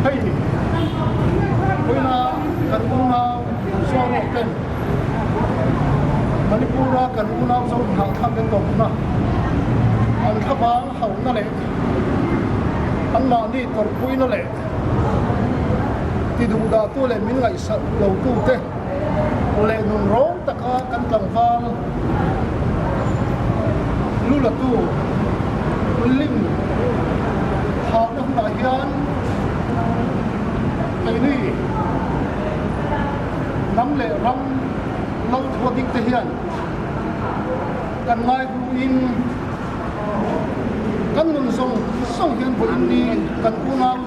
hey Puina kan unau solo ten Manipura kan unau so thang tham den tong na an khabang hau na le an ma ni tor puina le ti du da tu le min ngai sa lo tu te le nun ro taka kan tlang wal lu la tu lim ha na na hian cái này nắm lệ rong lâu thua đích thể hiện cần ngay phụ in cần nguồn sông hiện phụ in đi cần u nào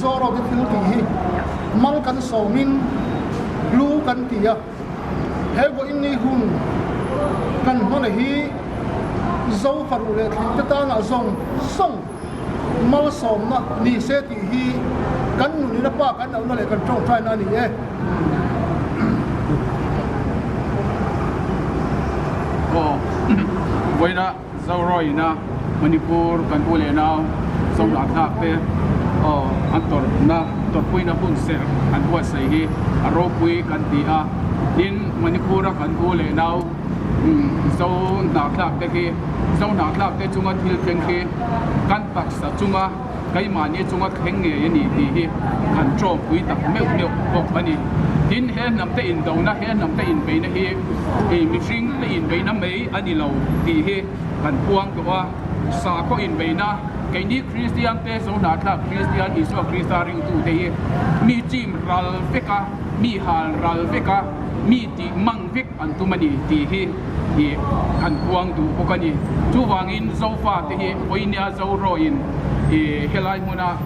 do rồi cái thứ gì mang cần sầu min lu cần tía hệ phụ in đi hun cần hoa này hi dấu phật lệ thì ta là dòng sông mal sầu na ni sẽ thì hi kan ni na pa kan na le kan trong try na ni voi na zau roi na Manipur kan ule na song la tha pe antor na tor pui na pun ser an wa sai hi aro pui kan ti a in Manipur kan ule na zau na tha pe ki zau na tha pe chunga thil keng ki kan pak sa chunga cái mà như chúng ta khen nghề như thì hành trộm quý tập mèo bọc anh tin hết nằm tay in đầu na hết nằm tay in bấy na hết mình riêng tay in bấy na mấy anh lâu thì hết hành quang của sa có in bấy na cái ní Christian te số nát là Christian Israel Christian ring tu thế mi chim ral veka mi hal ral veka mi ti mang vek anh tu mani thì hết thì hành quang tu có cái gì chú vàng in dâu pha thì hết oi nia dâu rồi in helai muna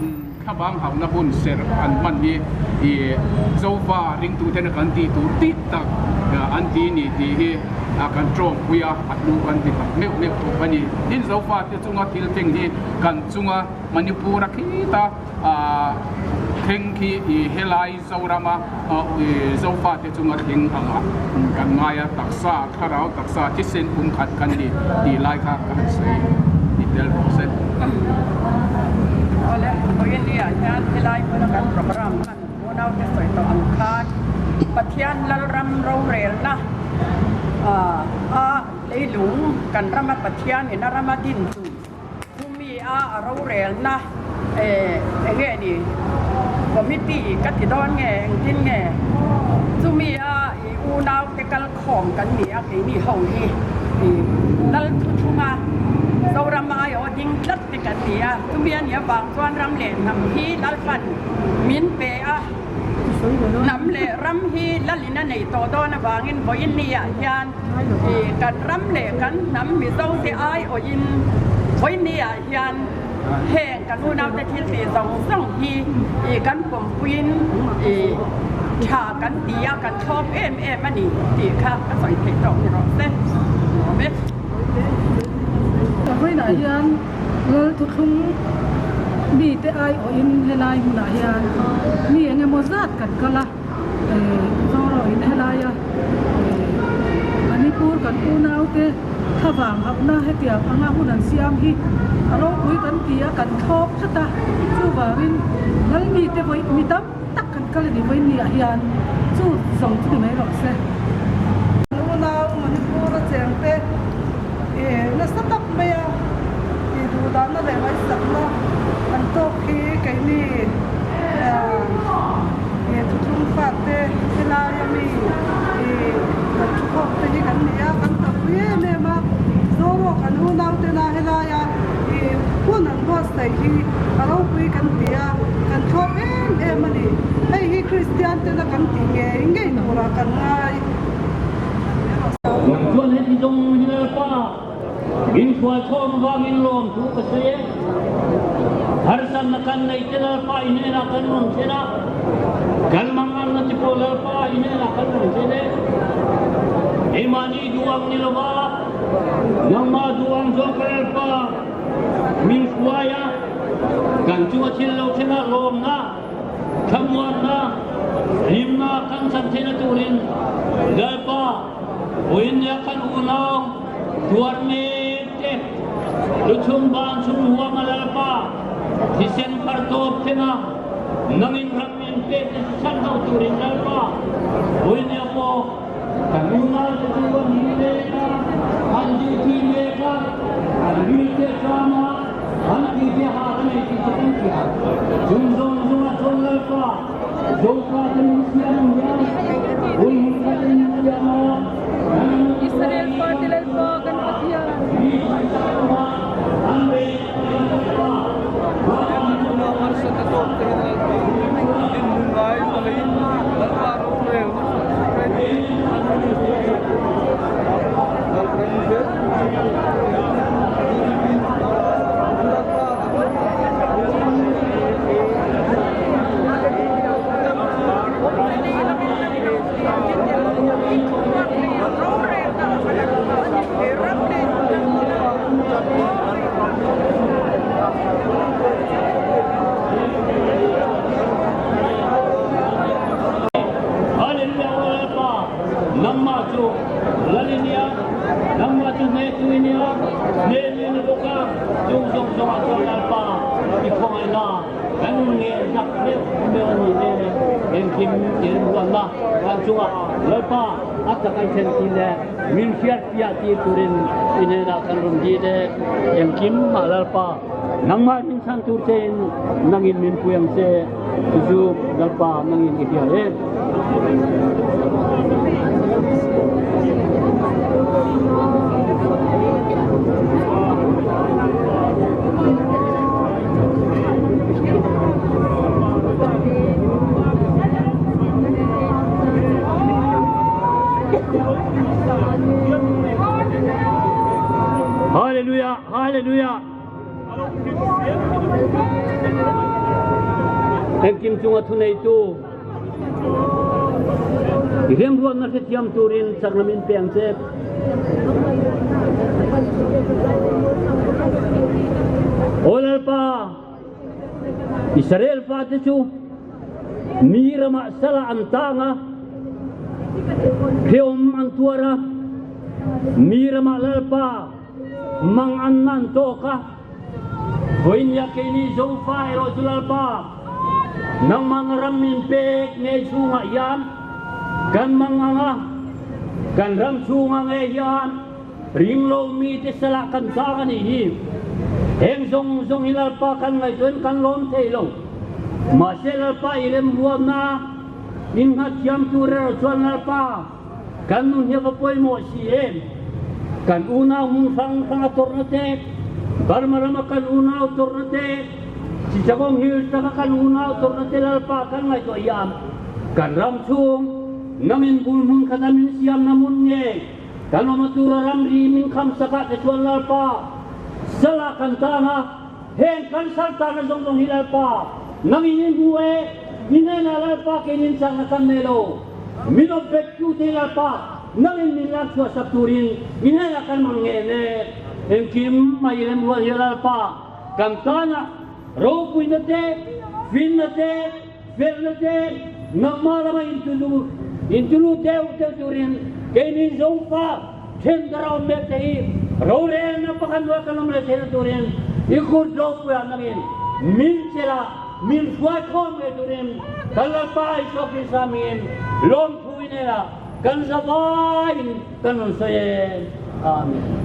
khabang hau na bun ser an man ni zowa ring tu ten kan ti tu ti tak an ti ni ti hi kan trom puya atu kan ti me ko pani din zowa ti chunga til teng hi kan chunga Manipura kita kheng ki helai zawrama zowa ti chunga thing anga kan maya taksa kharau taksa ti sen kum khat kan ni ti lai kha kan sei ti tel set oleh ini aja nilai menggunakan program kan modal sesuai to angkat patian laram rorel nah leilung kan rama patian ina ramadin tu kumi rorel nah ni komiti katidon nge tin nge kumi unau tekal khom kan ni ni hau ni lal thumaเรารำมาอยู่ดิ้งลัดไปกันเดียทุเรียนเนี่ยบางส่วนรำเล่นำฮีลัลฟันมินเปะนำเล่รำฮีลัลลินันในโตโตนะบางอินบอินเนี่ยยันกันรำเล่กันนำมีเจ้าเสียไอโออินบอินเนี่ยยันแห่งกันนู่นเอาแต่ที่สี่สองฮีกันผมวินชากันเดียกันชอบมันนี่ตีค่ะก็ใส่เทคดอกนี่หรอเต้เม็ดvới đại hiền người thuộc không bị tệ ai ở in hay lai đại hiền mi anh em mua rác cần cơ là do rồi in hay lai Manipur cần u nào thế thà vàng học na hay tiệc anh em muốn siam hi aro quý cần tia cần thop hết ta chú vào in lấy mi tệ với mi tắm tắc cần cơ là đi với mi đại hiền chú sống chú mấy rồi xe u nào Manipur chèn tệ nó sắp tóc bây giờ thì đủ đó nó để máy sẵn nó ăn tốt khi cái này thì chúng phát thế thế là em đi thì chúng học thế như cái này ăn tập với em mà rồi cái nó nào thế là hay là ya thì quân ăn hoa sấy thì ở đâu quý cái này cái thọ em mà đi hay hi Christian thế là cái gì nghe nó là cái này quân hết thì trong như là pa in chua chom vang in lom tu ka se har san kan nei te la pa in na kan mon se na kan mang an na ti po la pa in na kan mon se ne imani duang ni lo ba yang ma duang zo ka pa min kuaya kan chua chil lo te na lom na khamwan na lim na kan san te na turin la pa oin ya kan unong tuan me lu chung ban chung huwa malapa thì sen par top thế na nangin ramin pe san hau turin lalpa oine apo kanunal tuan hileka anji hileka anjite sama anji harane kitan kia junzon zon lalpa joka tensian ya ulkan ya Israel Patilal po Ganpatiya. Lepas atakan sentile milkiat piati turin ini nak kanrum jide yang kim malalpa nang makin santurten nangin min puyang se tujuh lalpa nangin ikiaret Haleluya, haleluya. Engkim tunga tunai itu. Ikem buat nasi tiam turin sarnamin pengsep. Oleh pa Israel pa tu mira masalah antanga keom antuara mira malalpa mang annan toka hoin yakini zofa erosulalpa nang mangramin pek ne sunga yan kan manganga kan ram sunga ngayan ringlo mi te salakan tangan ini heng zong zong hilalpa kan ngayon kan lom telo maselalpa ilem buana ingat jam tura erosulalpa kan nunya kapoy mo siem kan una sang tornate barmarama kan una tornate si jagong hil kan una tornate lalpa kan ngai to yam kan ramsung namin bulmun kanamin siam namunye kan matura ramri min kham saka te tuan lalpa sala kan tana hen kan salta na dong hilalpa namin buwe inena lalpa kenin sang kan melo minobet tu te lalpa nangin minyak sa turin inaya kan mangene engkim mayilem wa hilalpa kantana ropu inate finate fernate namara ma intulu teu turin kenin zompa tendara umbete rore na pakandwa kanam le turin ikur ropu ya nangin min cela min suat kom turin kalalpa isokin samin lom puinera kan sabain kan saya amin